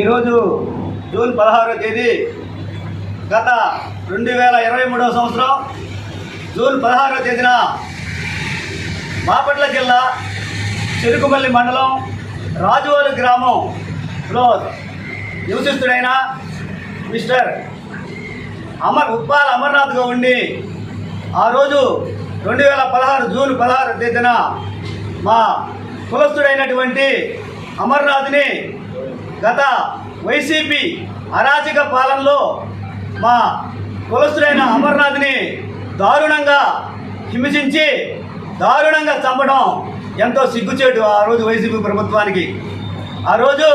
ఈరోజు జూన్ 16వ తేదీ గత 2023వ సంవత్సరం జూన్ 16వ తేదీన బాపట్ల జిల్లా చెరుకుపల్లి మండలం రాజువారి గ్రామంలో నివసిస్తుడైన మిస్టర్ ఉప్పాల అమర్నాథ్ గౌడ్ని ఆ రోజు 2016 జూన్ 16వ తేదీన మా కులస్తుడైనటువంటి అమర్నాథ్ని గత వైసీపీ అరాచక పాలనలో మా కులస్తుడైన అమర్నాథ్ని దారుణంగా హింసించి దారుణంగా చంపడం ఎంతో సిగ్గుచేటు ఆ రోజు వైసీపీ ప్రభుత్వానికి. ఆ రోజు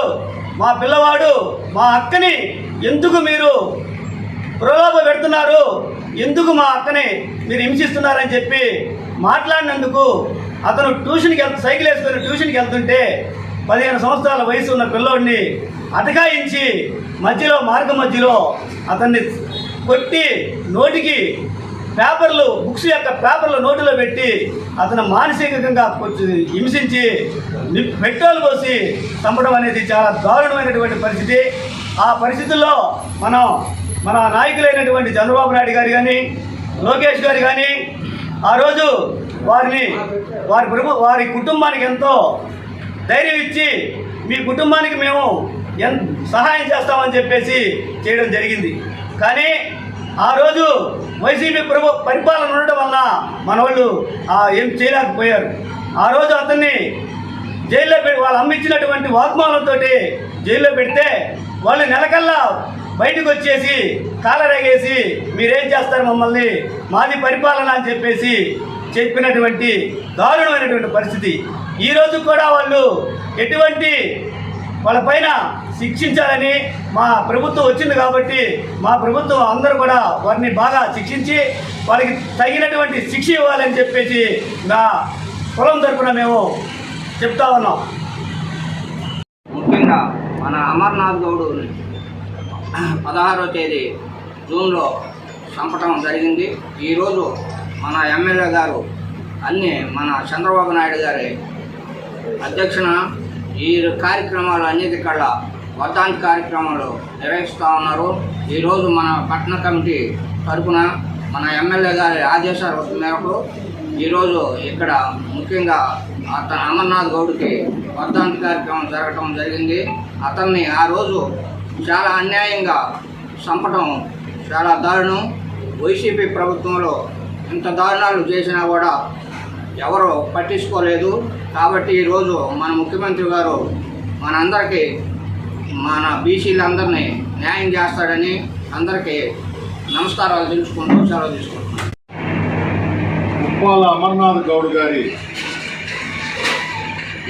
మా పిల్లవాడు మా అక్కని ఎందుకు మీరు ప్రలోభ పెడుతున్నారు, ఎందుకు మా అక్కని మీరు హింసిస్తున్నారని చెప్పి మాట్లాడినందుకు అతను సైకిల్ వేసుకొని ట్యూషన్కి వెళ్తుంటే 15 సంవత్సరాల వయసు ఉన్న పిల్లోడిని అటకాయించి మార్గం మధ్యలో అతన్ని కొట్టి నోటికి బుక్స్ యొక్క పేపర్లు నోటిలో పెట్టి అతను మానసికంగా హింసించి పెట్రోల్ పోసి చంపడం అనేది చాలా దారుణమైనటువంటి పరిస్థితి. ఆ పరిస్థితుల్లో మన నాయకులైనటువంటి చంద్రబాబు నాయుడు గారు కానీ లోకేష్ గారు కానీ ఆ రోజు వారి కుటుంబానికి ఎంతో ధైర్యం ఇచ్చి మీ కుటుంబానికి మేము సహాయం చేస్తామని చెప్పేసి చేయడం జరిగింది. కానీ ఆ రోజు వైసీపీ పరిపాలన ఉండడం వల్ల మన వాళ్ళు ఏం చేయలేకపోయారు. ఆ రోజు అతన్ని జైల్లో వాళ్ళు అమ్మించినటువంటి వాగ్మానంతో జైల్లో పెడితే వాళ్ళు నెలకల్లా బయటకు వచ్చేసి కాలరేగేసి మీరేం చేస్తారు మమ్మల్ని, మాది పరిపాలన అని చెప్పేసి చెప్పినటువంటి దారుణమైనటువంటి పరిస్థితి. ఈరోజు కూడా వాళ్ళు వాళ్ళపైన శిక్షించాలని మా ప్రభుత్వం వచ్చింది కాబట్టి మా ప్రభుత్వం అందరూ కూడా వారిని బాగా శిక్షించి వాళ్ళకి తగినటువంటి శిక్ష ఇవ్వాలని చెప్పేసి నా కులం తరపున మేము చెప్తా ఉన్నాం. ముఖ్యంగా మన అమర్నాథ్ గౌడ్ 16వ తేదీ జూన్లో చంపటం జరిగింది. ఈరోజు మన ఎమ్మెల్యే గారు మన చంద్రబాబు నాయుడు గారి అధ్యక్షన ఈ కార్యక్రమాలు అన్నిటి కళ్ళ వర్ధంతి కార్యక్రమాలు నిర్వహిస్తూ ఉన్నారు. ఈరోజు మన పట్టణ కమిటీ తరఫున మన ఎమ్మెల్యే గారి ఆదేశాల మేరకు ఈరోజు ఇక్కడ ముఖ్యంగా అమర్నాథ్ గౌడ్కి వర్ధంతి కార్యక్రమం జరగటం జరిగింది. అతన్ని ఆ రోజు చాలా అన్యాయంగా చంపటం చాలా దారుణం. వైసీపీ ప్రభుత్వంలో ఇంత దారుణాలు చేసినా కూడా ఎవరు పట్టించుకోలేదు. కాబట్టి ఈరోజు మన ముఖ్యమంత్రి గారు మనందరికీ మన బీసీలందరినీ న్యాయం చేస్తాడని అందరికీ నమస్కారాలు తెలుసుకుంటూ సెలవు తీసుకుంటున్నాను. ఉప్పాల అమర్నాథ్ గౌడ్ గారి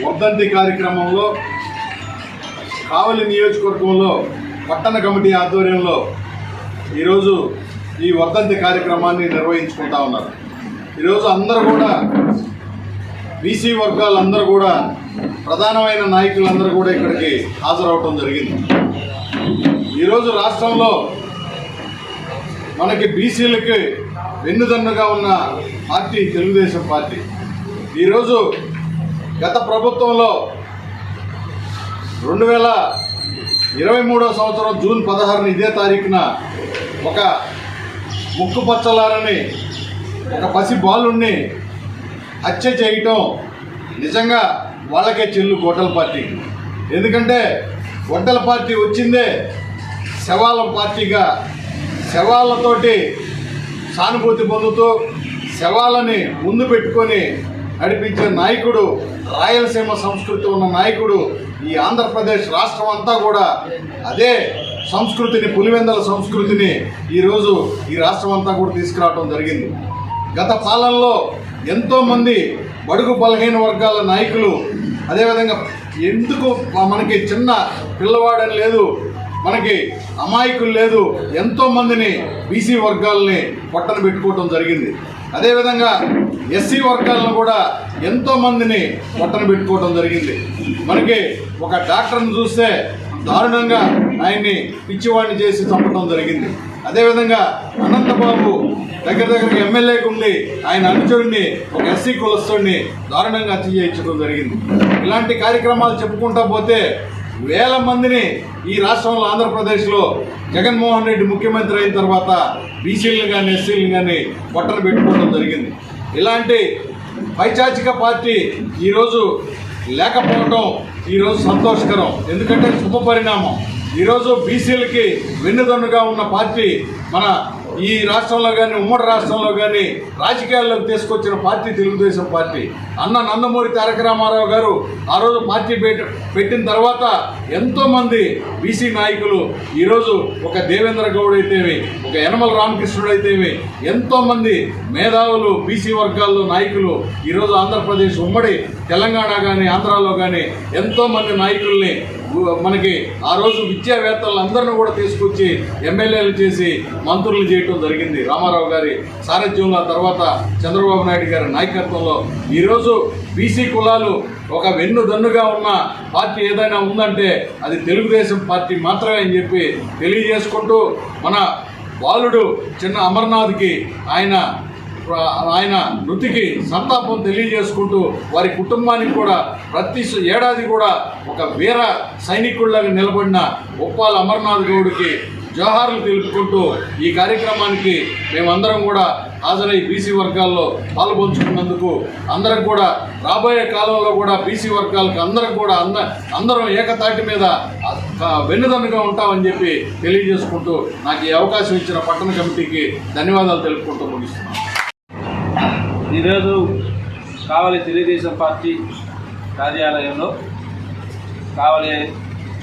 వర్ధంతి కార్యక్రమంలో కావలి నియోజకవర్గంలో పట్టణ కమిటీ ఆధ్వర్యంలో ఈరోజు ఈ వర్ధంతి కార్యక్రమాన్ని నిర్వహించుకుంటా ఉన్నారు. ఈరోజు అందరూ కూడా బీసీ వర్గాలందరూ కూడా ప్రధానమైన నాయకులందరూ కూడా ఇక్కడికి హాజరవటం జరిగింది. ఈరోజు రాష్ట్రంలో మనకి బీసీలకి వెన్నుదన్నుగా ఉన్న పార్టీ తెలుగుదేశం పార్టీ. ఈరోజు గత ప్రభుత్వంలో 2023వ సంవత్సరం జూన్ 16 ఇదే తారీఖున ఒక ముక్కుపచ్చలారని ఒక పసి బాలుణ్ణి హత్య చేయటం నిజంగా వాళ్ళకే చెల్లు గొడ్డల పార్టీకి. ఎందుకంటే గొడ్డల పార్టీ వచ్చిందే శవాల పార్టీగా, శవాలతోటి సానుభూతి పొందుతూ శవాలని ముందు పెట్టుకొని నడిపించే నాయకుడు, రాయలసీమ సంస్కృతి ఉన్న నాయకుడు. ఈ ఆంధ్రప్రదేశ్ రాష్ట్రం అంతా కూడా అదే సంస్కృతిని, పులివెందల సంస్కృతిని ఈరోజు ఈ రాష్ట్రం అంతా కూడా తీసుకురావడం జరిగింది. గత పాలనలో ఎంతోమంది బడుగు బలహీన వర్గాల నాయకులు, అదేవిధంగా ఎందుకు మనకి చిన్న పిల్లవాడని లేదు, మనకి అమాయకులు లేదు, ఎంతోమందిని బీసీ వర్గాలని పట్టణ పెట్టుకోవటం జరిగింది. అదేవిధంగా ఎస్సీ వర్గాలను కూడా ఎంతోమందిని పట్టణ పెట్టుకోవటం జరిగింది. మనకి ఒక డాక్టర్ని చూస్తే దారుణంగా ఆయన్ని పిచ్చివాడిని చేసి చంపడం జరిగింది. అదేవిధంగా అనంతబాబు దగ్గరగా ఎమ్మెల్యేకి ఉండి ఆయన అనుచరుడిని ఒక ఎస్సీ కులస్తుడిని దారుణంగా హత్య చేయించడం జరిగింది. ఇలాంటి కార్యక్రమాలు చెప్పుకుంటా పోతే వేల మందిని ఈ రాష్ట్రంలో ఆంధ్రప్రదేశ్లో జగన్మోహన్ రెడ్డి ముఖ్యమంత్రి అయిన తర్వాత బీసీలను కానీ ఎస్సీలను కానీ పొట్టన పెట్టుకోవడం జరిగింది. ఇలాంటి పైచాచిక పార్టీ ఈరోజు లేకపోవడం ఈరోజు సంతోషకరం. ఎందుకంటే శుభ పరిణామం. ఈరోజు బీసీలకి వెన్నుదన్నుగా ఉన్న పార్టీ మన ఈ రాష్ట్రంలో కానీ ఉమ్మడి రాష్ట్రంలో కానీ రాజకీయాల్లోకి తీసుకొచ్చిన పార్టీ తెలుగుదేశం పార్టీ. అన్న నందమూరి తారక రామారావు గారు ఆ రోజు పార్టీ పెట్టిన తర్వాత ఎంతోమంది బీసీ నాయకులు ఈరోజు ఒక దేవేంద్ర గౌడ్ అయితేమి, ఒక యనమల రామకృష్ణుడు అయితేమి, ఎంతోమంది మేధావులు బీసీ వర్గాల్లో నాయకులు ఈరోజు ఆంధ్రప్రదేశ్ ఉమ్మడి తెలంగాణ కానీ ఆంధ్రాలో కానీ ఎంతోమంది నాయకుల్ని మనకి ఆ రోజు విద్యావేత్తలందరినీ కూడా తీసుకొచ్చి ఎమ్మెల్యేలు చేసి మంత్రులు చేయటం జరిగింది. రామారావు గారి సారథ్యంలో తర్వాత చంద్రబాబు నాయుడు గారి నాయకత్వంలో ఈరోజు బీసీ కులాలు ఒక వెన్నుదన్నుగా ఉన్న పార్టీ ఏదైనా ఉందంటే అది తెలుగుదేశం పార్టీ మాత్రమే అని చెప్పి తెలియజేసుకుంటూ మన బాలుడు చిన్న అమర్నాథ్కి ఆయన మృతికి సంతాపం తెలియజేసుకుంటూ వారి కుటుంబానికి కూడా ప్రతి ఏడాది కూడా ఒక వీర సైనికుల్లాగా నిలబడిన ఉప్పాల అమర్నాథ్ గౌడ్కి జోహార్లు తెలుపుకుంటూ ఈ కార్యక్రమానికి మేమందరం కూడా హాజరై బీసీ వర్గాల్లో పాల్పంచుకున్నందుకు అందరం కూడా రాబోయే కాలంలో కూడా బీసీ వర్గాలకు అందరం ఏకతాటి మీద వెన్నుదన్నుగా ఉంటామని చెప్పి తెలియజేసుకుంటూ నాకు ఈ అవకాశం ఇచ్చిన పట్టణ కమిటీకి ధన్యవాదాలు తెలుపుకుంటూ ముగిస్తున్నాను. ఈరోజు కావలి తెలుగుదేశం పార్టీ కార్యాలయంలో కావలి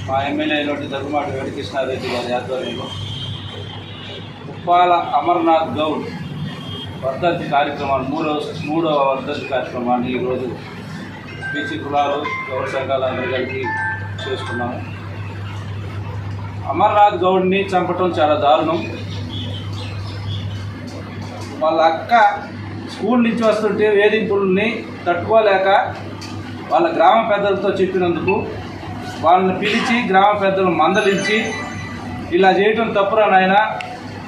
మా ఎమ్మెల్యే అయినటువంటి దగ్గుమాటి వెంకటకృష్ణారెడ్డి గారి ఆధ్వర్యంలో ఉప్పాల అమర్నాథ్ గౌడ్ వర్ధంతి కార్యక్రమాన్ని మూడవ వర్ధంతి కార్యక్రమాన్ని ఈరోజు బీసీ కులాలు గౌడ సంఘాలందరూ కలిపి చేసుకున్నాము. అమర్నాథ్ గౌడ్ని చంపటం చాలా దారుణం. వాళ్ళ అక్క స్కూల్ నుంచి వస్తుంటే వేధింపుల్ని తట్టుకోలేక వాళ్ళ గ్రామ పెద్దలతో చెప్పినందుకు వాళ్ళని పిలిచి గ్రామ పెద్దలు మందలించి ఇలా చేయటం తప్పురా నాయన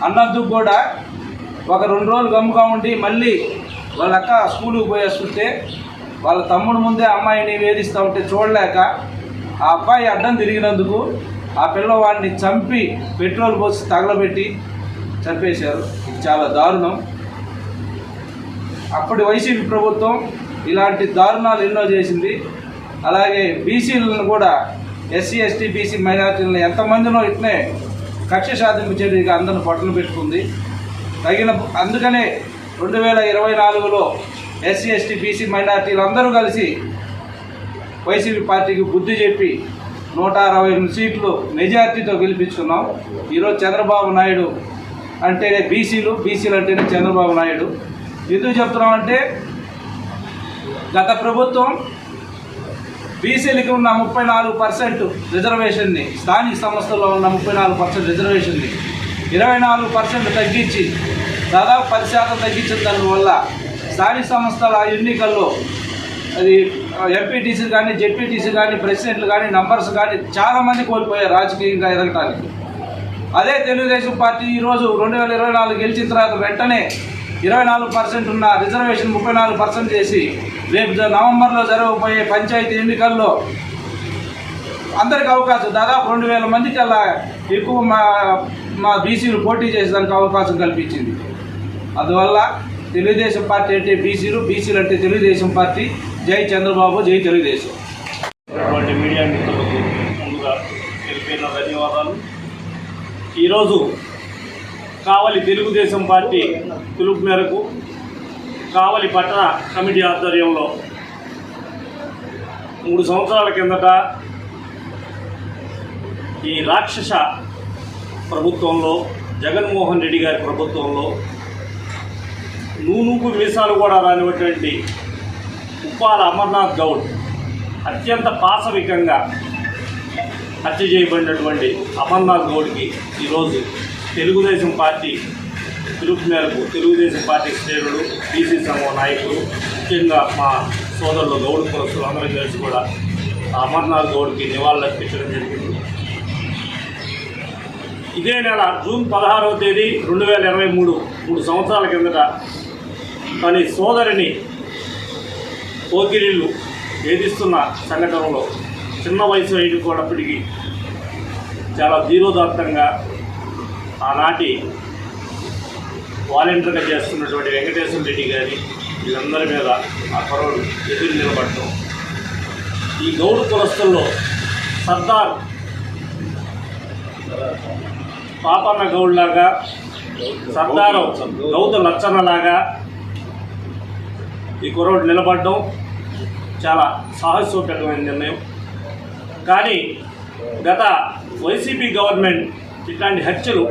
అన్నందుకు కూడా ఒక 2 రోజులు గమ్ముగా ఉండి మళ్ళీ వాళ్ళ అక్క స్కూల్కి పోయేస్తుంటే వాళ్ళ తమ్ముడు ముందే అమ్మాయిని వేధిస్తూ ఉంటే చూడలేక ఆ అబ్బాయి అడ్డం తిరిగినందుకు ఆ పిల్లవాడిని చంపి పెట్రోల్ పోసి తగలబెట్టి చంపేశారు. ఇది చాలా దారుణం. అప్పటి వైసీపీ ప్రభుత్వం ఇలాంటి దారుణాలు ఎన్నో చేసింది. అలాగే బీసీలను కూడా ఎస్సీ ఎస్టీ బీసీ మైనార్టీలను ఎంతమందినో ఇట్నే కక్ష సాధింపు చర్యగా అందరిని పొట్టలు పెట్టుకుంది. అందుకనే 2024లో ఎస్సీ ఎస్టీ బీసీ మైనార్టీలు అందరూ కలిసి వైసీపీ పార్టీకి బుద్ధి చెప్పి 168 సీట్లు మెజార్టీతో గెలిపించుకున్నాం. ఈరోజు చంద్రబాబు నాయుడు అంటేనే బీసీలు అంటేనే చంద్రబాబు నాయుడు. ఎందుకు చెప్తున్నామంటే గత ప్రభుత్వం బీసీలకి ఉన్న 34% రిజర్వేషన్ని, స్థానిక సంస్థల్లో ఉన్న 34% రిజర్వేషన్ని 24% తగ్గించి దాదాపు 10% తగ్గించిన దానివల్ల స్థానిక సంస్థల ఎన్నికల్లో అది ఎంపీటీసీ కానీ జెడ్పీటీసీ కానీ ప్రెసిడెంట్లు కానీ నంబర్స్ కానీ చాలామంది కోల్పోయారు రాజకీయంగా ఎదగటానికి. అదే తెలుగుదేశం పార్టీ ఈరోజు 2024 గెలిచిన తర్వాత వెంటనే 24% ఉన్న రిజర్వేషన్ 34% చేసి రేపు నవంబర్లో జరగబోయే పంచాయతీ ఎన్నికల్లో అందరికి అవకాశం దాదాపు 2000 మందికి అలా ఎక్కువ మా బీసీలు పోటీ చేసేదానికి అవకాశం కల్పించింది. అందువల్ల తెలుగుదేశం పార్టీ అంటే బీసీలు అంటే తెలుగుదేశం పార్టీ. జై చంద్రబాబు, జై తెలుగుదేశం. మీడియా మిత్రులకు ముందుగా తెలిపిన ధన్యవాదాలు. ఈరోజు కావలి తెలుగుదేశం పార్టీ పిలుపు మేరకు కావలి పట్టణ కమిటీ ఆధ్వర్యంలో 3 సంవత్సరాల కిందట ఈ రాక్షస ప్రభుత్వంలో జగన్మోహన్ రెడ్డి గారి ప్రభుత్వంలో నూనూపు మీసాలు కూడా రానివ్వటువంటి ఉప్పాల అమర్నాథ్ గౌడ్ అత్యంత పాశవికంగా హత్య చేయబడినటువంటి అమర్నాథ్ గౌడ్కి ఈరోజు తెలుగుదేశం పార్టీ పిలుపు మేరకు తెలుగుదేశం పార్టీ శ్రేణులు, బీసీ సంఘం నాయకులు, ముఖ్యంగా మా సోదరులు గౌడ్ కులస్తులు అందరూ కలిసి కూడా అమర్నాథ్ గౌడ్కి నివాళులర్పించడం జరిగింది. ఇదే నెల జూన్ 16వ తేదీ 2023 3 సంవత్సరాల కిందట తన సోదరిని పోకిరీలు వేధిస్తున్న సంఘటనలో చిన్న వయసు అయినప్పటికీ చాలా ధీరోదాత్తంగా ఆనాటి వాలంటీర్గా చేస్తున్నటువంటి వెంకటేశ్వర రెడ్డి గారి వీళ్ళందరి మీద ఆ కుర్రోడు ఎదురు నిలబడటం, ఈ గౌడు కులస్తుల్లో సర్దార్ పాపన్న గౌడ్లాగా, సర్దారు గౌత లచ్చన్నలాగా ఈ కుర్రోడు నిలబడడం చాలా సాహసోపేతమైన నిర్ణయం. కానీ గత వైసీపీ గవర్నమెంట్ ఇట్లాంటి హత్యలు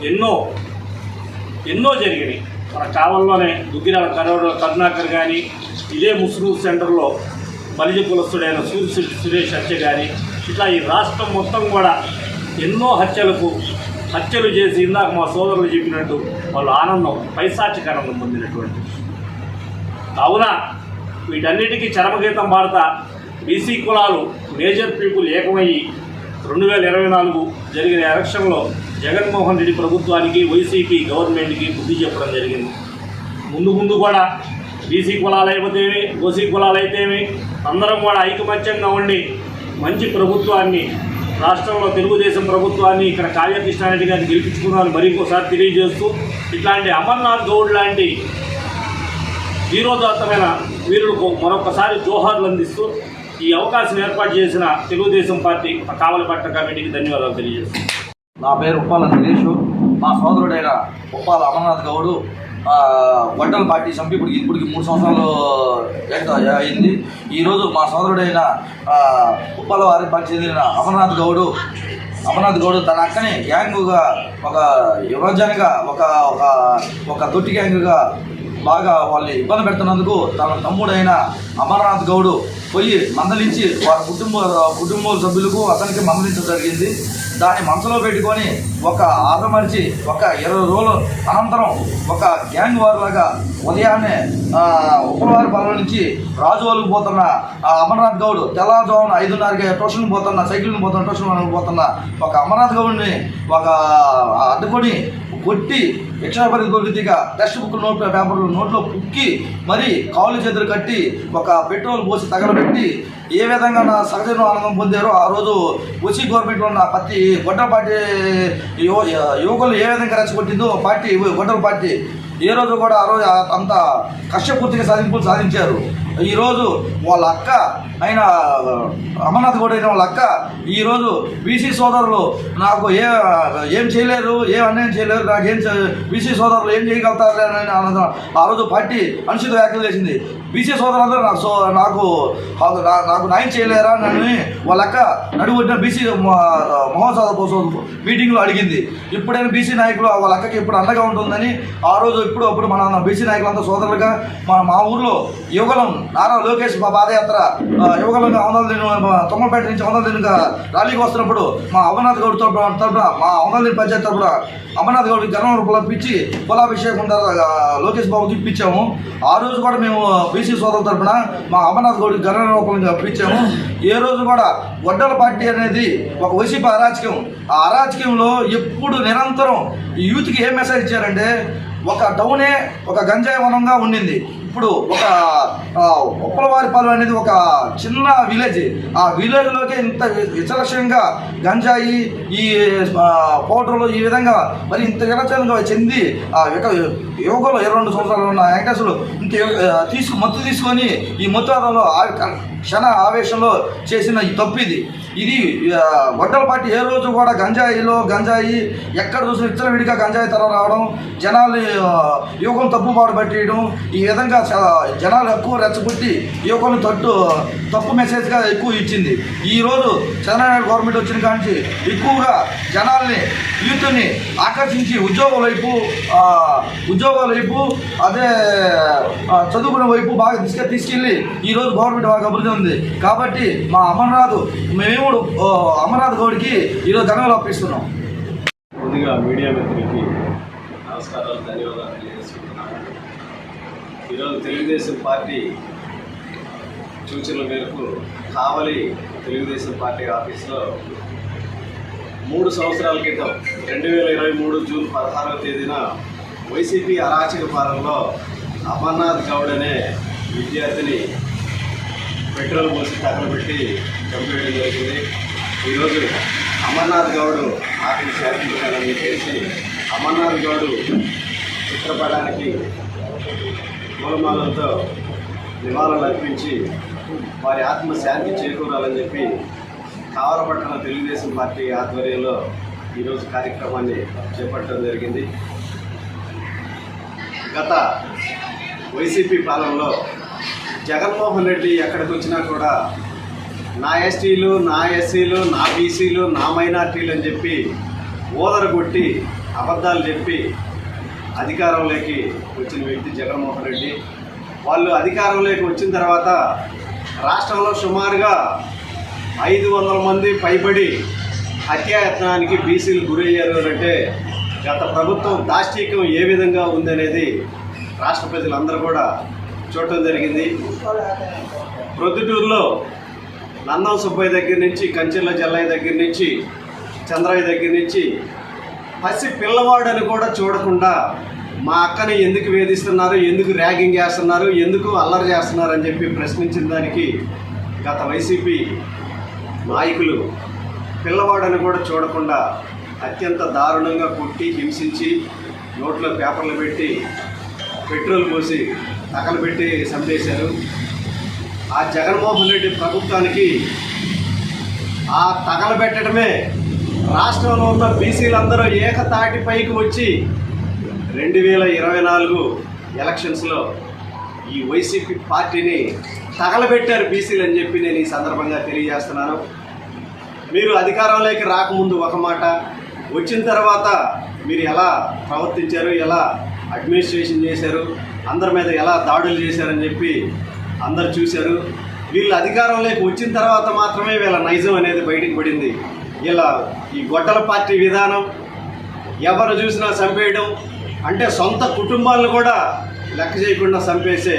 ఎన్నో జరిగినాయి. మన కావల్లోనే దుగ్గిరాల కరుణాకర్ కానీ, ఇదే ముసుగు సెంటర్లో బలిజ కులస్తుడైన సురేష్ హత్య కానీ, ఇట్లా ఈ రాష్ట్రం మొత్తం కూడా ఎన్నో హత్యలు చేసి ఇందాక మా సోదరులు చెప్పినట్టు వాళ్ళు ఆనందం, పైశాచికానందం పొందినటువంటి. కావున వీటన్నిటికీ చరమగీతం పాడతా బీసీ కులాలు మేజర్ పీపుల్ ఏకమయ్యి 2024 జరిగిన ఎలక్షన్లో జగన్మోహన్ రెడ్డి ప్రభుత్వానికి, వైసీపీ గవర్నమెంట్కి బుద్ధి చెప్పడం జరిగింది. ముందు కూడా బీసీ కులాలు అయిపోతేమి, ఓసీ కులాలు అయితేమి అందరం కూడా ఐకమత్యంగా ఉండి మంచి ప్రభుత్వాన్ని, రాష్ట్రంలో తెలుగుదేశం ప్రభుత్వాన్ని ఇక్కడ కావ్యకృష్ణారెడ్డి గారిని గెలిపించుకున్నాను మరి ఇంకోసారి తెలియజేస్తూ, ఇట్లాంటి అమర్నాథ్ గౌడ్ లాంటి ధీరోదాత్తమైన వీరులకు మరొకసారి జోహార్లు అందిస్తూ ఈ అవకాశం ఏర్పాటు చేసిన తెలుగుదేశం పార్టీ కావలిపట్న కమిటీకి ధన్యవాదాలు తెలియజేస్తున్నాను. నా పేరు ఉప్పాల దినేష్. మా సోదరుడైన ఉప్పాల అమర్నాథ్ గౌడు గొడ్డల పార్టీ చంపి ఇప్పటికి 3 సంవత్సరాలు అయింది. ఈరోజు మా సోదరుడైన ఉప్పాల వారి పార్టీ చెందిన అమర్నాథ్ గౌడు తన అక్కని గ్యాంగుగా, ఒక యువజనగా, ఒక తొట్టి గ్యాంగుగా బాగా వాళ్ళు ఇబ్బంది పెడుతున్నందుకు తన తమ్ముడైన అమర్నాథ్ గౌడు పోయి మందలించి వారి కుటుంబ సభ్యులకు అతనికి మందలించడం జరిగింది. దాన్ని మనసులో పెట్టుకొని ఒక ఆదమరిచి ఒక 20 రోజుల అనంతరం ఒక గ్యాంగ్ వారిలాగా ఉదయాన్నే ఉప్పలవారిపాలెం నుంచి రాజువాళ్ళకు పోతున్న అమర్నాథ్ గౌడ్ తెల్లవారుజామున 5:30కి ట్యూషన్కి పోతున్న ట్యూషన్ పోతున్న ఒక అమర్నాథ్ గౌడ్ని ఒక అడ్డుకొని కొట్టి యక్షాపరిధిగా టెక్స్ట్ బుక్ పేపర్లు నోట్లో పుక్కి మరి కాళ్ళు చేతులు కట్టి ఒక పెట్రోల్ పోసి తగలబెట్టి ఏ విధంగా నా సహజను ఆనందం పొందారో ఆ రోజు ఓసీ గవర్నమెంట్లో ఉన్న ప్రతి గొడ్డల పార్టీ యువకులు ఏ విధంగా రెచ్చగొట్టిందో పార్టీ గొడ్డల పార్టీ ఏ రోజు కూడా ఆ రోజు అంత కష్టపూర్తిగా సాధించారు. ఈరోజు వాళ్ళ అక్క అయిన అమర్నాథ్ గౌడ్ అయిన వాళ్ళ అక్క ఈరోజు బీసీ సోదరులు నాకు ఏం చేయలేరు, ఏం అన్యాయం చేయలేరు, నాకేం బీసీ సోదరులు ఏం చేయగలుగుతారు అని ఆ రోజు పార్టీ అనుచిత వ్యాఖ్యలు చేసింది. బీసీ సోదరులందరూ నాకు న్యాయం చేయలేరా అని వాళ్ళ అక్క నడుగుట్టిన బీసీ మహోత్సవ కోసం మీటింగ్లో అడిగింది. ఇప్పుడైనా బీసీ నాయకులు వాళ్ళ అక్కకి ఇప్పుడు అండగా ఉంటుందని ఆ రోజు అప్పుడు మన బీసీ నాయకులంతా సోదరులుగా మా ఊర్లో యువగలం నారా లోకేష్ పాదయాత్ర యువగలంగా తొమ్మపేట నుంచి వందలదినుగా ర్యాలీకి వస్తున్నప్పుడు మా అమర్నాథ్ గౌడ్ తరపున మా వందలదిని పంచాయతీ తరపున అమర్నాథ్ గౌడ్కి జనం పిలిపించి కులాభిషేకం లోకేష్ బాబుకి ఇప్పించాము. ఆ రోజు కూడా మేము బీసీ సోదరుల తరపున మా అమర్నాథ్ గౌడ్కి గణ రూపంగా ఇప్పించాము. ఏ రోజు కూడా గొడ్డల పార్టీ అనేది ఒక వైసీపీ అరాచకం. ఆ అరాచకంలో ఎప్పుడు నిరంతరం యూత్కి ఏం మెసేజ్ ఇచ్చారంటే ఒక టౌనే ఒక గంజాయి వనంగా ఉండింది. ఇప్పుడు ఒక ఉప్పలవారిపాలెం అనేది ఒక చిన్న విలేజ్. ఆ విలేజ్లోకి ఇంత విచలక్షణంగా గంజాయి, ఈ పౌడర్లు ఈ విధంగా మరి ఇంత విలక్షణంగా చెంది ఆ యువకులు 22 సంవత్సరాలు ఉన్న వెంకటేశ్వరులు ఇంత మత్తు తీసుకొని ఈ మత్తువాదంలో క్షణ ఆవేశంలో చేసిన ఈ తప్పు ఇది గొడ్డల పార్టీ ఏ రోజు కూడా గంజాయి ఎక్కడ చూసిన విచ్చలవిడిగా గంజాయి తర రావడం, జనాలు యువకులను తప్పుబాటు పట్టేయడం, ఈ విధంగా జనాలు ఎక్కువ రెచ్చగొట్టి యువకులను తప్పు మెసేజ్గా ఎక్కువ ఇచ్చింది. ఈరోజు చంద్రబాబు గవర్నమెంట్ వచ్చిన కాంచి ఎక్కువగా జనాల్ని యూత్ని ఆకర్షించి ఉద్యోగాల వైపు అదే చదువుకునే వైపు బాగా తీసుకెళ్ళి ఈరోజు గవర్నమెంట్ బాగా అభివృద్ధి ఉంది. కాబట్టి మా అమర్నాథ్ గౌడ్కి ఈరోజు ధన్యవాదాలు అర్పిస్తున్నాం. ముందుగా మీడియా మిత్రులకి నమస్కారాలు, ధన్యవాదాలు తెలియజేసుకుంటున్నాను. ఈరోజు తెలుగుదేశం పార్టీ సూచనల మేరకు కావలి తెలుగుదేశం పార్టీ ఆఫీస్లో 3 సంవత్సరాల క్రితం 2023 జూన్ 16వ తేదీన వైసీపీ అరాచక పాలనలో అమర్నాథ్ గౌడ్ అనే విద్యార్థిని పెట్రోల్ పోసి తగలబెట్టి చంపేయడం జరిగింది. ఈరోజు అమర్నాథ్ గౌడ్ ఆత్మ శాంతించాలని చెప్పేసి అమర్నాథ్ గౌడ్ చిత్రపటానికి పూలమాలలతో నివాళులు అర్పించి వారి ఆత్మశాంతి చేకూరాలని చెప్పి కావలపట్టణ తెలుగుదేశం పార్టీ ఆధ్వర్యంలో ఈరోజు కార్యక్రమాన్ని చేపట్టడం జరిగింది. గత వైసీపీ పాలనలో జగన్మోహన్ రెడ్డి ఎక్కడికి వచ్చినా కూడా నా ఎస్టీలు, నా ఎస్సీలు, నా బీసీలు, నా మైనార్టీలు అని చెప్పి ఓదరగొట్టి అబద్ధాలు చెప్పి అధికారంలోకి వచ్చిన వ్యక్తి జగన్మోహన్ రెడ్డి. వాళ్ళు అధికారంలోకి వచ్చిన తర్వాత రాష్ట్రంలో సుమారుగా 500 మంది పైబడి హత్యాయత్నానికి బీసీలు గురయ్యారు అంటే గత ప్రభుత్వం దాష్టీకం ఏ విధంగా ఉందనేది రాష్ట్ర ప్రజలందరూ కూడా చూడటం జరిగింది. ప్రొద్దుటూరులో నందం సుబ్బయ్య దగ్గర నుంచి, కంచెల్ల జల్లయ్య దగ్గర నుంచి, చంద్రయ్య దగ్గర నుంచి పసి పిల్లవాడని కూడా చూడకుండా మా అక్కని ఎందుకు వేధిస్తున్నారు, ఎందుకు ర్యాగింగ్ చేస్తున్నారు, ఎందుకు అల్లరి చేస్తున్నారు అని చెప్పి ప్రశ్నించిన దానికి గత వైసీపీ నాయకులు పిల్లవాడని కూడా చూడకుండా అత్యంత దారుణంగా కొట్టి హింసించి నోట్లో పేపర్లు పెట్టి పెట్రోల్ పోసి తగలబెట్టి చంపేశారు. ఆ జగన్మోహన్ రెడ్డి ప్రభుత్వానికి ఆ తగలబెట్టడమే రాష్ట్రంలో ఉన్న బీసీలందరూ ఏకతాటి పైకి వచ్చి 2024 ఎలక్షన్స్లో ఈ వైసీపీ పార్టీని తగలబెట్టారు బీసీలు అని చెప్పి నేను ఈ సందర్భంగా తెలియజేస్తున్నాను. మీరు అధికారంలోకి రాకముందు ఒక మాట, వచ్చిన తర్వాత మీరు ఎలా ప్రవర్తించారు, ఎలా అడ్మినిస్ట్రేషన్ చేశారు, అందరి మీద ఎలా దాడులు చేశారని చెప్పి అందరు చూశారు. వీళ్ళు అధికారంలోకి వచ్చిన తర్వాత మాత్రమే వీళ్ళ నైజం అనేది బయటకు పడింది. ఇలా ఈ గొడ్డల పార్టీ విధానం, ఎవరు చూసినా చంపేయడం, అంటే సొంత కుటుంబాలను కూడా లెక్క చేయకుండా చంపేసే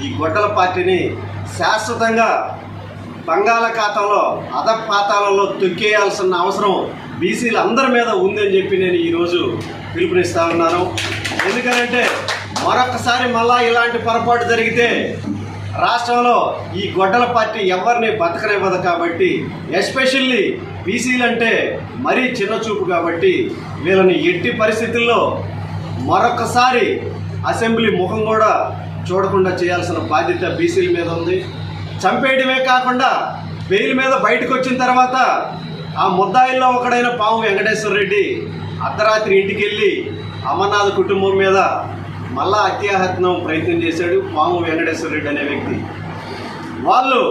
ఈ గొడ్డల పార్టీని శాశ్వతంగా బంగాళాఖాతంలో అధపాతాలలో తొక్కేయాల్సిన అవసరం బీసీలు అందరి మీద ఉందని చెప్పి నేను ఈరోజు పిలుపునిస్తా ఉన్నాను. ఎందుకంటే మరొకసారి మళ్ళా ఇలాంటి పొరపాటు జరిగితే రాష్ట్రంలో ఈ గొడ్డల పార్టీ ఎవరిని బతకనివ్వదు. కాబట్టి ఎస్పెషల్లీ బీసీలు అంటే మరీ చిన్న చూపు కాబట్టి వీళ్ళని ఎట్టి పరిస్థితుల్లో మరొకసారి అసెంబ్లీ ముఖం కూడా చూడకుండా చేయాల్సిన బాధ్యత బీసీల మీద ఉంది. చంపేయడమే కాకుండా బెయిల్ మీద బయటకు వచ్చిన తర్వాత ఆ ముద్దాయిల్లో ఒకడైన పాము వెంకటేశ్వర రెడ్డి అర్ధరాత్రి ఇంటికి వెళ్ళి అమర్నాథ్ కుటుంబం మీద మళ్ళా హత్యాయత్నం ప్రయత్నం చేశాడు పాము వెంకటేశ్వర రెడ్డి అనే వ్యక్తి. వాళ్ళు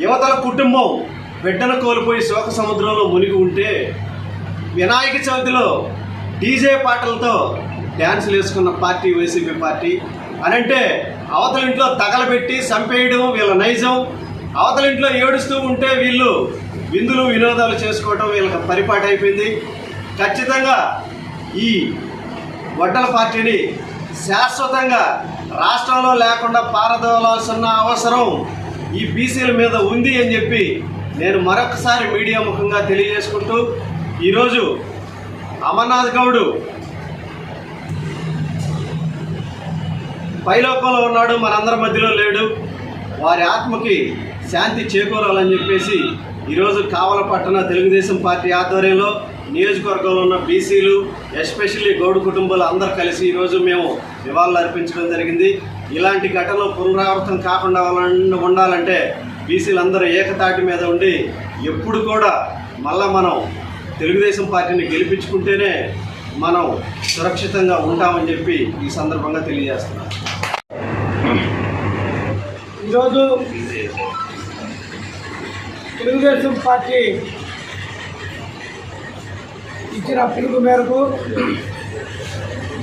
యువతల కుటుంబం బిడ్డను కోల్పోయి శోక సముద్రంలో మునిగి ఉంటే వినాయక చవితిలో డీజే పాటలతో డ్యాన్సులు వేసుకున్న పార్టీ వైసీపీ పార్టీ అనంటే అవతల ఇంట్లో తగలబెట్టి చంపేయడం వీళ్ళ నైజం. అవతల ఇంట్లో ఏడుస్తూ ఉంటే వీళ్ళు విందులు వినోదాలు చేసుకోవడం వీళ్ళకి పరిపాటి అయిపోయింది. ఖచ్చితంగా ఈ గొడ్డల పార్టీని శాశ్వతంగా రాష్ట్రంలో లేకుండా పారదోలాల్సిన అవసరం ఈ బీసీల మీద ఉంది అని చెప్పి నేను మరొకసారి మీడియా ముఖంగా తెలియజేసుకుంటూ, ఈరోజు అమర్నాథ్ గౌడ్ పైలోకంలో ఉన్నాడు, మనందరి మధ్యలో లేడు. వారి ఆత్మకి శాంతి చేకూరాలని చెప్పేసి ఈరోజు కావలపట్టణ తెలుగుదేశం పార్టీ ఆధ్వర్యంలో నియోజకవర్గంలో ఉన్న బీసీలు, ఎస్పెషల్లీ గౌడ్ కుటుంబాలు అందరూ కలిసి ఈరోజు మేము నివాళులు అర్పించడం జరిగింది. ఇలాంటి ఘటనలు పునరావృతం కాకుండా ఉండాలంటే బీసీలందరూ ఏకతాటి మీద ఉండి ఎప్పుడు కూడా మళ్ళా మనం తెలుగుదేశం పార్టీని గెలిపించుకుంటేనే మనం సురక్షితంగా ఉంటామని చెప్పి ఈ సందర్భంగా తెలియజేస్తున్నాం. ఈరోజు తెలుగుదేశం పార్టీ ఇచ్చిన పిలుపు మేరకు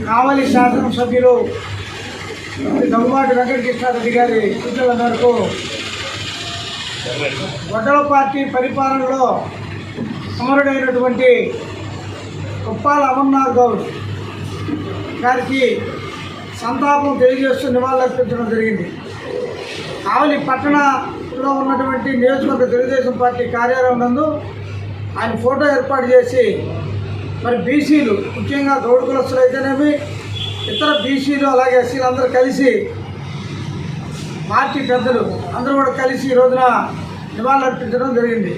కావలి శాసనసభ్యులు దగ్గుబాటి వెంకటకృష్ణారెడ్డి గారి సూచనల మేరకు గొడ్డల పార్టీ పరిపాలనలో అమరుడైనటువంటి కుప్పాల అమర్నాథ్ గౌడ్ గారికి సంతాపం తెలియజేస్తూ నివాళులర్పించడం జరిగింది. కావలి పట్టణంలో ఉన్నటువంటి నియోజకవర్గ తెలుగుదేశం పార్టీ కార్యాలయం నందు ఆయన ఫోటో ఏర్పాటు చేసి మరి బీసీలు, ముఖ్యంగా గౌడ్ కులస్తులు అయితేనేమి ఇతర బీసీలు అలాగే ఎస్సీలు అందరూ కలిసి పార్టీ పెద్దలు అందరూ కూడా కలిసి ఈ రోజున నివాళులర్పించడం జరిగింది.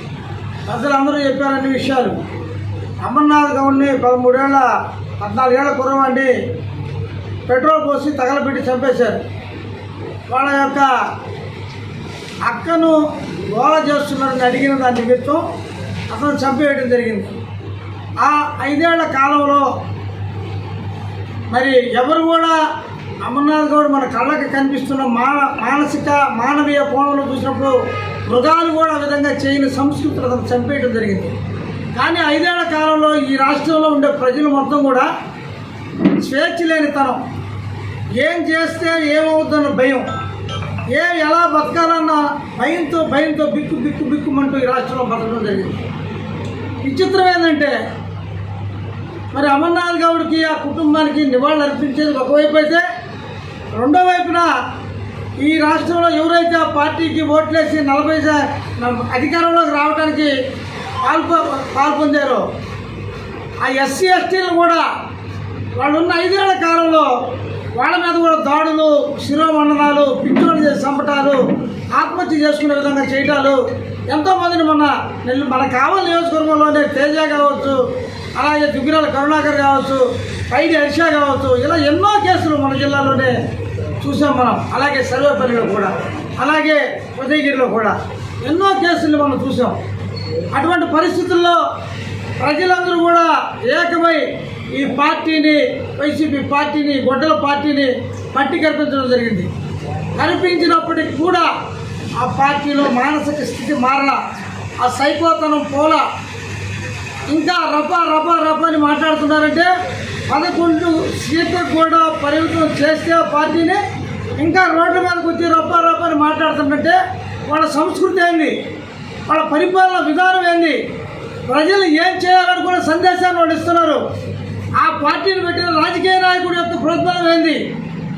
ప్రజలందరూ చెప్పారు అన్ని విషయాలు. అమర్నాథ్ గౌడ్ని 14 ఏళ్ల కుర్రవాడిని పెట్రోల్ పోసి తగలబెట్టి చంపేశారు. వాళ్ళ యొక్క అక్కను గోళ చేస్తున్నారని అడిగిన దాని నిమిత్తం అతను చంపేయడం జరిగింది. ఆ 5 ఏళ్ల కాలంలో మరి ఎవరు కూడా అమర్నాథ్ గౌడ్ మన కళ్ళకి కనిపిస్తున్న మానవీయ కోణంలో చూసినప్పుడు మృగాలు కూడా ఆ విధంగా చేయని సంస్కృతిని అతను చంపేయడం జరిగింది. కానీ 5 ఏళ్ల కాలంలో ఈ రాష్ట్రంలో ఉండే ప్రజలు మొత్తం కూడా స్వేచ్ఛ లేనితనం, ఏం చేస్తే ఏమవుతుందన్న భయం, ఎలా బతకాలన్న భయంతో బిక్కుమంటూ ఈ రాష్ట్రంలో బతకడం జరిగింది. విచిత్రం ఏంటంటే మరి అమర్నాథ్ గౌడ్కి ఆ కుటుంబానికి నివాళులు అర్పించేది ఒకవైపు అయితే, రెండో వైపున ఈ రాష్ట్రంలో ఎవరైతే ఆ పార్టీకి ఓట్లేసి 40 అధికారంలోకి రావడానికి పాల్పొందారో ఆ ఎస్సీ ఎస్టీలు కూడా వాళ్ళు ఉన్న 5 ఏళ్ల కాలంలో వాళ్ళ మీద కూడా దాడులు, శిరోమండనాలు, పిచ్చోళ్ళు చేసి చంపటాలు, ఆత్మహత్య చేసుకునే విధంగా చేయటాలు ఎంతోమందిని మన కావలి నియోజకవర్గంలోనే తేజ కావచ్చు, అలాగే దుగ్గిరాల కరుణాకర్ కావచ్చు, పైడి హర్ష కావచ్చు, ఇలా ఎన్నో కేసులు మన జిల్లాలోనే చూసాం మనం. అలాగే సర్వేపల్లిలో కూడా, అలాగే ఉదయగిరిలో కూడా ఎన్నో కేసులు మనం చూసాం. అటువంటి పరిస్థితుల్లో ప్రజలందరూ కూడా ఏకమై ఈ పార్టీని, వైసీపీ పార్టీని, గొడ్డల పార్టీని మట్టి కల్పించడం జరిగింది. కనిపించినప్పటికీ కూడా ఆ పార్టీలో మానసిక స్థితి మారల, ఆ సైకోతనం పోల, ఇంకా రప అని మాట్లాడుతున్నారంటే 11 సీట్లకు కూడా పరిమితం చేస్తే ఆ పార్టీని ఇంకా రోడ్ల మీదకి వచ్చి రప అని మాట్లాడుతుంటే వాళ్ళ సంస్కృతి ఏంది, వాళ్ళ పరిపాలన విధానం ఏంది, ప్రజలు ఏం చేయాలనుకునే సందేశాన్ని వాళ్ళు ఇస్తున్నారు. ఆ పార్టీని పెట్టిన రాజకీయ నాయకుడి యొక్క ప్రోత్సాహం ఏంది,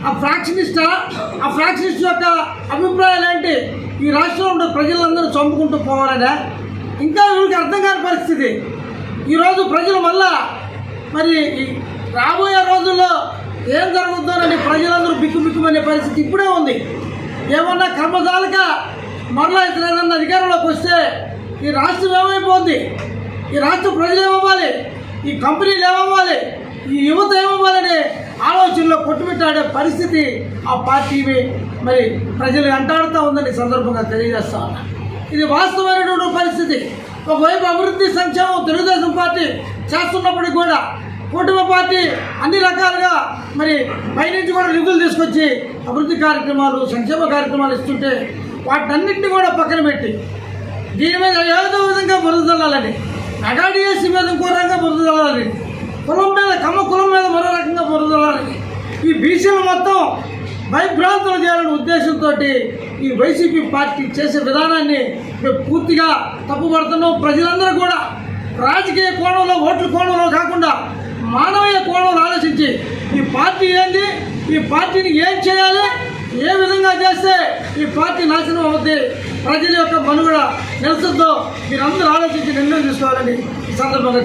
ఆ ఫ్రాక్షనిస్ట్ యొక్క అభిప్రాయాలు ఏంటి, ఈ రాష్ట్రంలో ఉండే ప్రజలందరూ చంపుకుంటూ పోవాలనే ఇంకా వీళ్ళకి అర్థం కాని పరిస్థితి. ఈరోజు ప్రజలు మళ్ళా మరి రాబోయే రోజుల్లో ఏం జరుగుతుందోనని ప్రజలందరూ బిక్కుమనే పరిస్థితి ఇప్పుడే ఉంది. ఏమన్నా కర్మజాలక మరలా ఇతర ఏదన్నా అధికారంలోకి వస్తే ఈ రాష్ట్రం ఏమైపోద్ది, ఈ రాష్ట్ర ప్రజలు ఏమవ్వాలి, ఈ కంపెనీలు ఏమవ్వాలి, ఈ యువత ఏమవ్వాలనే ఆలోచనలో కొట్టుమిట్టాడే పరిస్థితి ఆ పార్టీ మరి ప్రజలు అంటాడుతూ ఉందని సందర్భంగా తెలియజేస్తా ఉన్నా. ఇది వాస్తవమైనటువంటి పరిస్థితి. ఒకవైపు అభివృద్ధి సంక్షేమం తెలుగుదేశం పార్టీ చేస్తున్నప్పటికీ కూడా కూటమి పార్టీ అన్ని రకాలుగా మరి పైనుంచి కూడా నిధులు తీసుకొచ్చి అభివృద్ధి కార్యక్రమాలు, సంక్షేమ కార్యక్రమాలు ఇస్తుంటే వాటన్నింటినీ కూడా పక్కన పెట్టి దీని మీద ఏదో విధంగా బురద చల్లాలని, మెగాడిఎస్సీ మీద ఇంకో రకంగా బురద చల్లాలని, కులం మీద కులం మీద మరో రకంగా బురద చల్లాలని, ఈ బీసీలు మొత్తం భయభ్రాంతులు చేయాలనే ఉద్దేశంతో ఈ వైసీపీ పార్టీ చేసే విధానాన్ని మేము పూర్తిగా తప్పుపడుతున్నాం. ప్రజలందరూ కూడా రాజకీయ కోణంలో, ఓట్ల కోణంలో కాకుండా మానవీయ కోణంలో ఆలోచించి ఈ పార్టీ ఏంది, ఈ పార్టీని ఏం చేయాలి, ఏ విధంగా చేస్తే ఈ పార్టీ నాశనం అవుద్ది, ప్రజల యొక్క మనుగడ నిలుస్తుందో మీరందరూ ఆలోచించి నిర్ణయం తీసుకోవాలని ఈ సందర్భంగా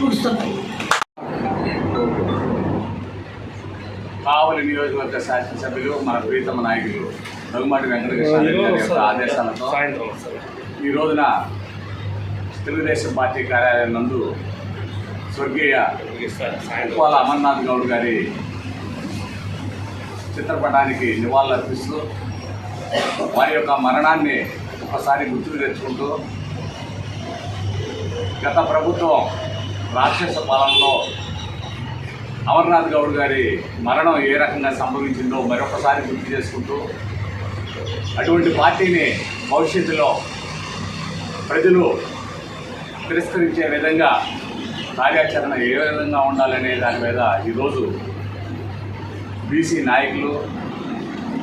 ముగిస్తున్నాను. కావలి నియోజకవర్గ శాసనసభ్యులు మన ప్రీతమ నాయకులు రఘుమాటి వెంకటకృష్ణారెడ్డి గారి యొక్క ఆదేశాలతో ఈ రోజున తెలుగుదేశం పార్టీ కార్యాలయం నందు స్వర్గీయ ఉప్పాల అమర్నాథ్ గౌడ్ గారి చిత్రపటానికి నివాళులర్పిస్తూ వారి యొక్క మరణాన్ని ఒకసారి గుర్తుకు తెచ్చుకుంటూ గత ప్రభుత్వం రాక్షస పాలనలో అమర్నాథ్ గౌడ్ గారి మరణం ఏ రకంగా సంభవించిందో మరొకసారి గుర్తు చేసుకుంటూ అటువంటి పార్టీని భవిష్యత్తులో ప్రజలు తిరస్కరించే విధంగా కార్యాచరణ ఏ విధంగా ఉండాలనే దాని మీద ఈరోజు బీసీ నాయకులు,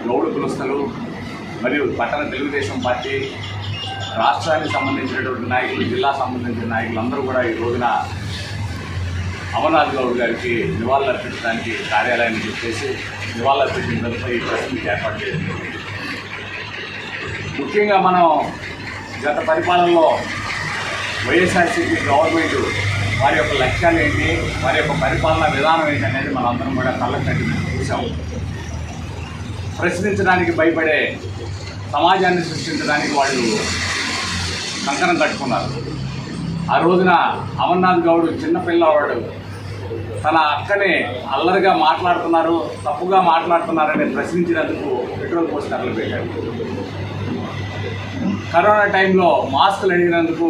గౌడ కులస్తులు మరియు పట్టణ తెలుగుదేశం పార్టీ, రాష్ట్రానికి సంబంధించినటువంటి నాయకులు, జిల్లా సంబంధించిన నాయకులు అందరూ కూడా ఈ రోజున అమర్నాథ్ గౌడ్ గారికి నివాళులర్పించడానికి కార్యాలయాన్ని చెప్పేసి నివాళులర్పించడంపై ఈ ప్రశ్నకి ఏర్పాటు చేసింది. ముఖ్యంగా మనం గత పరిపాలనలో వైఎస్ఆర్సీపీ గవర్నమెంట్ వారి యొక్క లక్ష్యాలు ఏంటి, వారి యొక్క పరిపాలనా విధానం ఏంటి అనేది మనందరం కూడా కళ్ళకు కట్టి చూసాము. ప్రశ్నించడానికి భయపడే సమాజాన్ని సృష్టించడానికి వాళ్ళు కంకణం కట్టుకున్నారు. ఆ రోజున అమర్నాథ్ గౌడ్ చిన్న పిల్లవాడు తన అక్కని అల్లరిగా మాట్లాడుతున్నారు, తప్పుగా మాట్లాడుతున్నారని ప్రశ్నించినందుకు పెట్రోల్ పోసి తగలబెట్టాడు. కరోనా టైంలో మాస్కులు అడిగినందుకు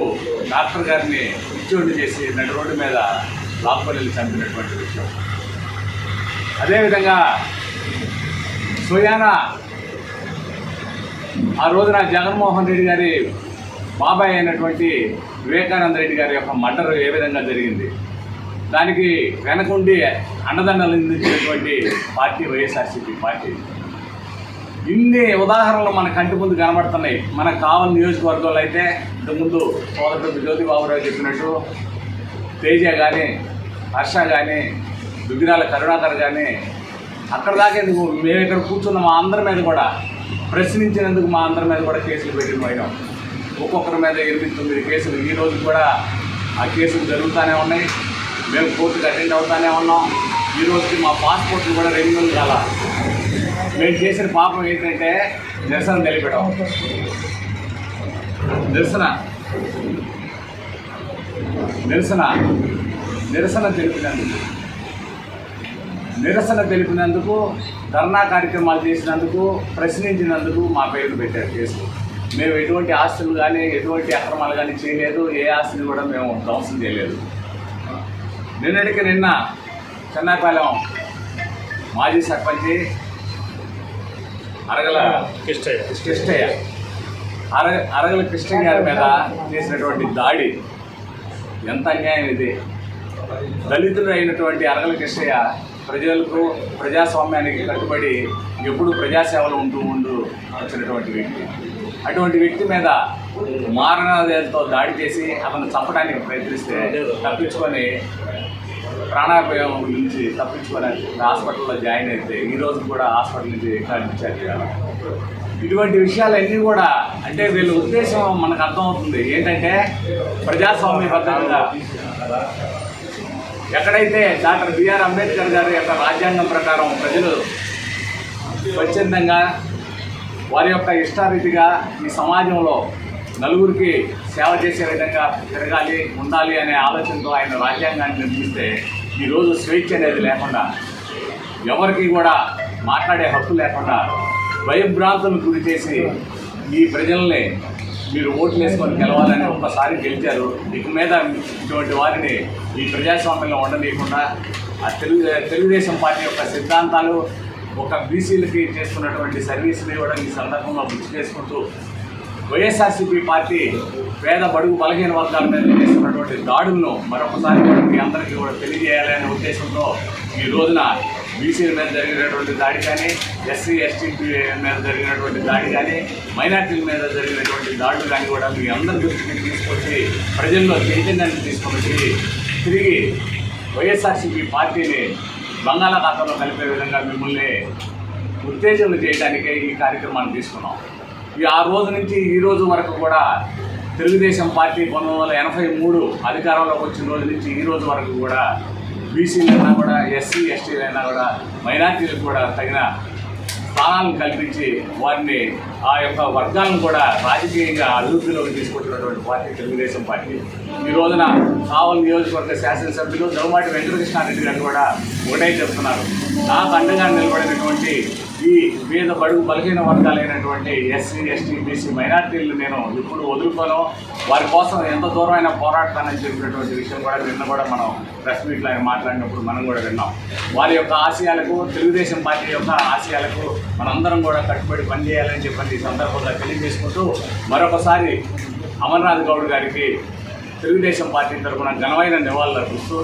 డాక్టర్ గారిని పిచ్చోడిని చేసి నడి రోడ్డు మీద లాక్కొని చంపినటువంటి విషయం. అదేవిధంగా స్వయానా ఆ రోజున జగన్మోహన్ రెడ్డి గారి బాబాయ్ అయినటువంటి వివేకానంద రెడ్డి గారి యొక్క మర్డర్ ఏ విధంగా జరిగింది, దానికి వెనకుండి అండదండలు అందించినటువంటి పార్టీ వైఎస్ఆర్సీపీ పార్టీ. ఇన్ని ఉదాహరణలు మన కంటి ముందు కనబడుతున్నాయి. మనకు కావలి నియోజకవర్గంలో అయితే ఇంతకుముందు సోదరుడు జ్యోతి బాబురావు చెప్పినట్టు తేజ కానీ, హర్ష కానీ, దుగ్గిరాల కరుణాకర్ కానీ, అక్కడ దాకా ఎందుకు మేము ఇక్కడ కూర్చున్న మా అందరి మీద కూడా ప్రశ్నించినందుకు మా అందరి మీద కూడా కేసులు పెట్టిన పోయినాం. ఒక్కొక్కరి మీద 8-9 కేసులు ఈ రోజు కూడా ఆ కేసులు జరుగుతూనే ఉన్నాయి. మేము కోర్టుకు అటెండ్ అవుతూనే ఉన్నాం. ఈ రోజుకి మా పాస్పోర్ట్లు కూడా రెన్యూల్ కాల. మేము చేసిన పాపం ఏంటంటే నిరసన తెలిపడం. నిరసన తెలిపినందుకు ధర్నా కార్యక్రమాలు చేసినందుకు, ప్రశ్నించినందుకు మా పేర్లు పెట్టారు కేసులు. మేము ఎటువంటి ఆస్తులు కానీ, ఎటువంటి అక్రమాలు కానీ చేయలేదు. ఏ ఆస్తిని కూడా మేము ధ్వంసం చేయలేదు. నిన్నటికి నిన్న చెన్నాపాలెం మాజీ సర్పంచి అరగల కృష్ణయ్య గారి మీద చేసినటువంటి దాడి ఎంత అన్యాయం ఇది. దళితులు అయినటువంటి అరగల కృష్ణయ్య ప్రజలకు, ప్రజాస్వామ్యానికి కట్టుబడి ఎప్పుడు ప్రజాసేవలు ఉంటూ వచ్చినటువంటి వ్యక్తి. అటువంటి వ్యక్తి మీద మారణాదేలతో దాడి చేసి అతను చంపడానికి ప్రయత్నిస్తే తప్పించుకొని ప్రాణాపాయం నుంచి తప్పించుకొని హాస్పిటల్లో జాయిన్ అయితే ఈరోజు కూడా హాస్పిటల్ నుంచి కనిపించారు. ఇటువంటి విషయాలన్నీ కూడా అంటే వీళ్ళ ఉద్దేశం మనకు అర్థమవుతుంది ఏంటంటే ప్రజాస్వామ్యబద్ధంగా ఎక్కడైతే డాక్టర్ బిఆర్ అంబేద్కర్ గారి యొక్క రాజ్యాంగం ప్రకారం ప్రజలు స్వచ్ఛందంగా వారి యొక్క ఇష్టారీతిగా ఈ సమాజంలో నలుగురికి సేవ చేసే విధంగా తిరగాలి, ఉండాలి అనే ఆలోచనతో ఆయన రాజ్యాంగాన్ని నిర్మిస్తే ఈరోజు స్వేచ్ఛ అనేది లేకుండా, ఎవరికి కూడా మాట్లాడే హక్కు లేకుండా భయభ్రాంతులకు గురి చేసి ఈ ప్రజల్ని మీరు ఓట్లు వేసుకొని గెలవాలని ఒక్కసారి గెలిచారు. ఇక మీద ఇటువంటి వారిని ఈ ప్రజాస్వామ్యంలో ఉండలేకుండా ఆ తెలుగుదేశం పార్టీ యొక్క సిద్ధాంతాలు ఒక బీసీలకి చేస్తున్నటువంటి సర్వీసులు కూడా ఈ సందర్భంలో గుర్తు చేసుకుంటూ వైఎస్ఆర్సీపీ పార్టీ పేద బడుగు బలహీన వర్గాల మీద చేస్తున్నటువంటి దాడులను మరొకసారి కూడా మీ అందరికీ కూడా తెలియజేయాలనే ఉద్దేశంతో ఈ రోజున బీసీల మీద జరిగినటువంటి దాడి కానీ, ఎస్సీ ఎస్టీ మీద జరిగినటువంటి దాడి కానీ, మైనార్టీల మీద జరిగినటువంటి దాడులు కానీ కూడా మీ అందరి దృష్టికి తీసుకొచ్చి ప్రజల్లో చైతన్యాన్ని తీసుకొచ్చి తిరిగి వైఎస్ఆర్సీపీ పార్టీని బంగాళాఖాతంలో కలిపే విధంగా మిమ్మల్ని ఉత్తేజం చేయడానికే ఈ కార్యక్రమాన్ని తీసుకున్నాం. ఆ రోజు నుంచి ఈ రోజు వరకు కూడా తెలుగుదేశం పార్టీ 1983 అధికారంలోకి వచ్చిన రోజు నుంచి ఈ రోజు వరకు కూడా బీసీలైనా కూడా, ఎస్సీ ఎస్టీలైనా కూడా, మైనార్టీలకు కూడా తగిన స్థానాలను కల్పించి వారిని ఆ యొక్క వర్గాలను కూడా రాజకీయంగా అభివృద్ధిలోకి తీసుకొచ్చినటువంటి పార్టీ తెలుగుదేశం పార్టీ. ఈ రోజున కావలి నియోజకవర్గ శాసనసభ్యులు దౌమాటి వెంకటకృష్ణారెడ్డి గారు కూడా ఒకటే చెప్తున్నారు, నాకు అండగా నిలబడినటువంటి ఈ పేద బడుగు బలహీన వర్గాలైనటువంటి ఎస్సీ ఎస్టీ బీసీ మైనార్టీలు నేను ఇప్పుడు వదులుకోను, వారి కోసం ఎంత దూరమైనా పోరాడతానని చెప్పినటువంటి విషయం కూడా నిన్న కూడా మనం ప్రెస్ మీట్లో ఆయన మాట్లాడినప్పుడు మనం కూడా విన్నాం. వారి యొక్క ఆశయాలకు, తెలుగుదేశం పార్టీ యొక్క ఆశయాలకు మనందరం కూడా కట్టుబడి పనిచేయాలని చెప్పని ఈ సందర్భంగా తెలియజేసుకుంటూ మరొకసారి అమర్నాథ్ గౌడ్ గారికి తెలుగుదేశం పార్టీ తరఫున ఘనమైన నివాళులు అర్పిస్తూ